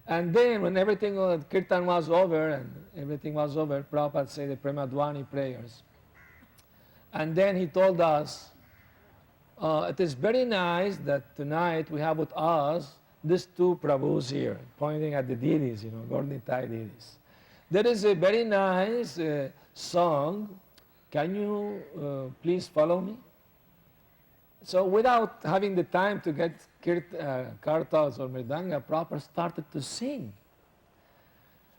And then when everything, kirtan was over and everything was over, Prabhupada said the Premadwani prayers. And then he told us, it is very nice that tonight we have with us these two Prabhus here, pointing at the deities, Gaura-Nitai deities. There is a very nice song. Can you please follow me? So without having the time to get kartas or mridanga, Prabhupada started to sing.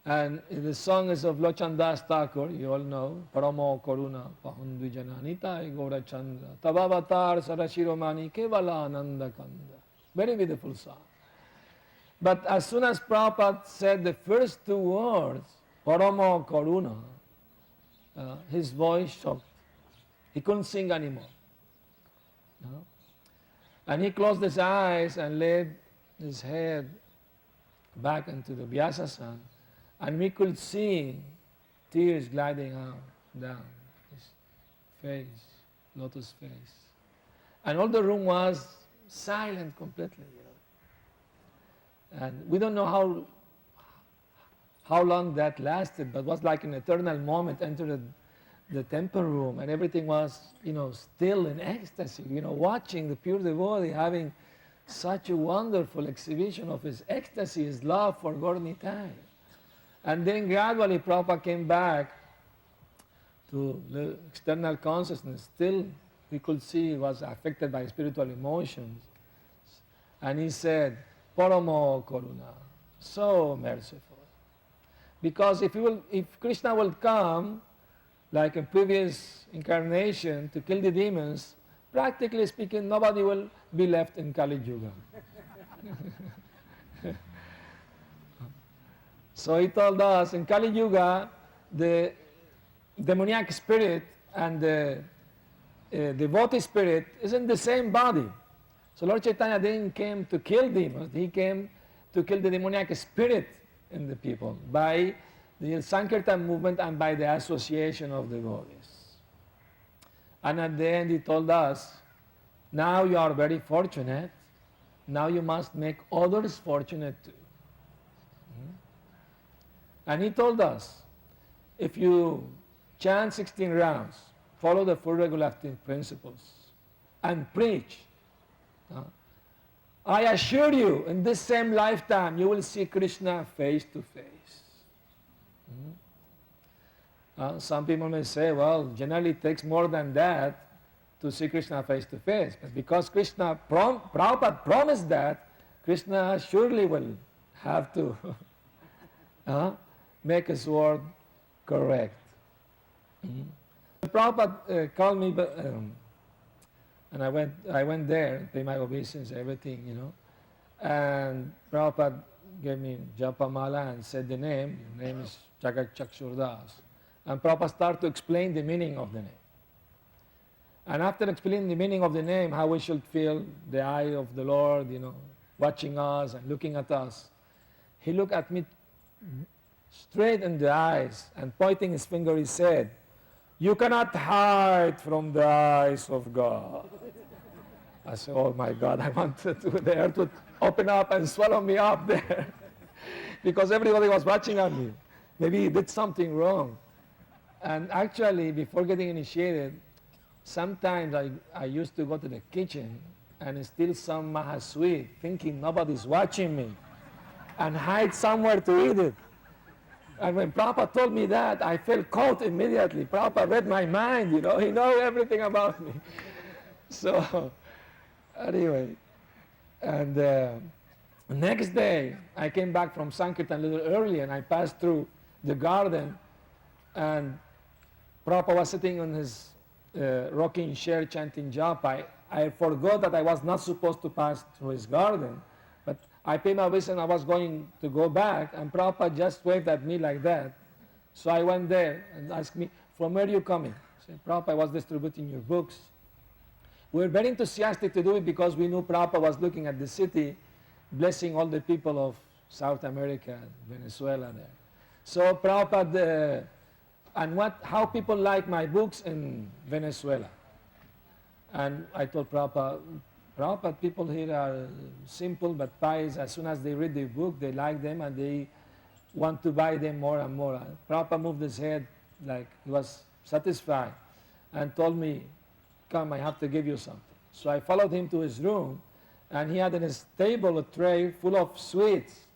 And the song is of Lochandas Thakur, you all know, Paramo Koruna Pahundvijana Nitai Gaura Chandra Tabavatar Sarashiromani Kevala Ananda Kanda. Very beautiful song. But as soon as Prabhupada said the first two words, Paramo Koruna, his voice shocked. He couldn't sing anymore. And he closed his eyes and laid his head back into the Vyasasana, and we could see tears gliding out, down his face, lotus face. And all the room was silent completely. And we don't know how long that lasted, but it was like an eternal moment. Entered the temple room, and everything was, still in ecstasy, watching the pure devotee having such a wonderful exhibition of his ecstasy, his love for Gaura-Nitai. And then gradually Prabhupada came back to the external consciousness. Still, we could see he was affected by spiritual emotions. And he said, Paramo Karuna, so merciful. Because if Krishna will come, like in previous incarnation, to kill the demons, practically speaking, nobody will be left in Kali Yuga. So he told us, in Kali Yuga, the demoniac spirit and the devotee spirit is in the same body. So Lord Chaitanya didn't came to kill demons, he came to kill the demoniac spirit in the people by the Sankirtan movement and by the association of devotees. And at the end he told us, now you are very fortunate, now you must make others fortunate too. And he told us, if you chant 16 rounds, follow the four regulative principles, and preach, I assure you, in this same lifetime, you will see Krishna face to face. Some people may say, well, generally it takes more than that to see Krishna face to face. But because Prabhupada promised that, Krishna surely will have to make his word correct. Prabhupada called me, and I went there, pay my obeisance, everything, And Prabhupada gave me Japamala and said the name. The name is Jagat Chakshurdas. And Prabhupada started to explain the meaning of the name. And after explaining the meaning of the name, how we should feel the eye of the Lord, watching us and looking at us, he looked at me straight in the eyes and pointing his finger, he said, you cannot hide from the eyes of God. I said, oh my God, I wanted the earth to open up and swallow me up there. Because everybody was watching at me. Maybe he did something wrong. And actually, before getting initiated, sometimes I used to go to the kitchen and steal some mahasweet, thinking nobody's watching me, and hide somewhere to eat it. And when Prabhupada told me that, I felt caught immediately. Prabhupada read my mind, he knows everything about me. So, anyway, and next day, I came back from Sankirtan a little early, and I passed through the garden, and Prabhupada was sitting on his rocking chair chanting japa. I forgot that I was not supposed to pass through his garden, but I paid my obeisance and I was going to go back, and Prabhupada just waved at me like that. So I went there and asked me, from where are you coming? I said, Prabhupada, I was distributing your books. We were very enthusiastic to do it because we knew Prabhupada was looking at the city, blessing all the people of South America, Venezuela there. So Prabhupada, and how people like my books in Venezuela. And I told Prabhupada, Prabhupada people here are simple but pious. As soon as they read the book, they like them and they want to buy them more and more. Prabhupada moved his head like he was satisfied and told me, come, I have to give you something. So I followed him to his room, and he had in his table a tray full of sweets.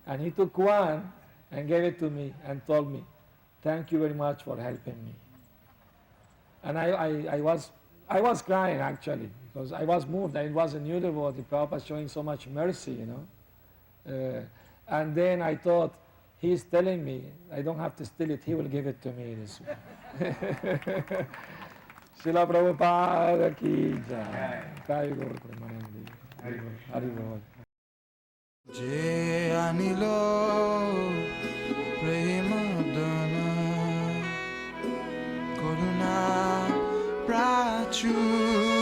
And he took one and gave it to me and told me, thank you very much for helping me. And I was crying actually, because I was moved. It was a new devotee, Prabhupada showing so much mercy, you know. And then I thought, he's telling me I don't have to steal it, he will give it to me this way. Srila Prabhupada ki jai. Jai Gaur Premanandi. Hari Bol. Je anilo premadana Karuna prachur